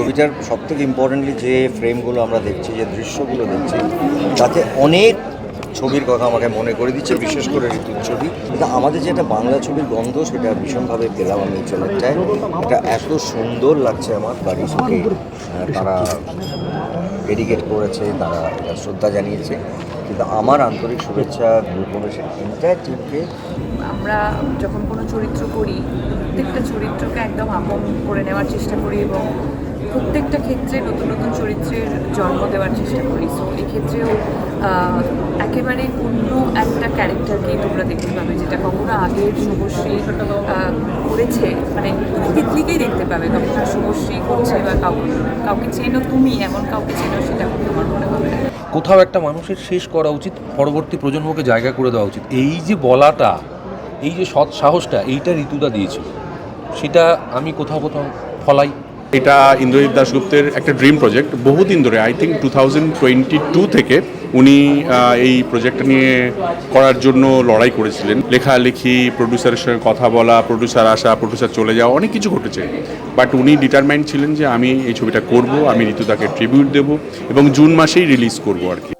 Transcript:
ছবিটার সবথেকে ইম্পর্টেন্টলি যে ফ্রেমগুলো আমরা দেখছি, যে দৃশ্যগুলো দেখছি, তাতে অনেক ছবির কথা আমাকে মনে করে দিচ্ছে, বিশেষ করে ঋতুর ছবি। কিন্তু আমাদের যেটা বাংলা ছবির গন্ধ, সেটা ভীষণভাবে পেলাম আমি এই চলচ্চিত্রে। এটা এত সুন্দর লাগছে আমার বাড়িকে তারা ডেডিকেট করেছে, তারা এটা শ্রদ্ধা জানিয়েছে। কিন্তু আমার আন্তরিক শুভেচ্ছা গ্রুপের এন্টায়ার টিমকে। আমরা যখন কোনো চরিত্র করি, প্রত্যেকটা চরিত্রকে একদম আপন করে নেওয়ার চেষ্টা করি এবং প্রত্যেকটা ক্ষেত্রে নতুন নতুন চরিত্রের জন্ম দেওয়ার চেষ্টা করি। সো এক্ষেত্রেও একেবারে অন্য একটা ক্যারেক্টারকেই তোমরা দেখতে পাবে, যেটা কখনো আগের শুভশ্রী করেছে, মানে তুমি তিতলিকেই দেখতে পাবে, কখনো শুভশ্রী করছে বা কাউকে চেনো তুমি, এমন কাউকে চেনো, সেটা তোমার মনে হবে না। কোথাও একটা মানুষের শেষ করা উচিত, পরবর্তী প্রজন্মকে জায়গা করে দেওয়া উচিত। এই যে বলাটা, এই যে সৎ সাহসটা, এইটা ঋতুদা দিয়েছিল, সেটা আমি কোথাও ফলাই। এটা ইন্দ্রজিৎ দাশগুপ্তের একটা ড্রিম প্রজেক্ট, বহুদিন ধরে, আই থিঙ্ক 2022 থেকে উনি এই প্রজেক্টটা নিয়ে করার জন্য লড়াই করেছিলেন। লেখালেখি, প্রডিউসারের সঙ্গে কথা বলা, প্রডিউসার আসা, প্রডিউসার চলে যাওয়া, অনেক কিছু ঘটেছে, বাট উনি ডিটারমাইন্ড ছিলেন যে আমি এই ছবিটা করব, আমি ঋতুদাকে ট্রিবিউট দেব এবং জুন মাসেই রিলিজ করব আর কি।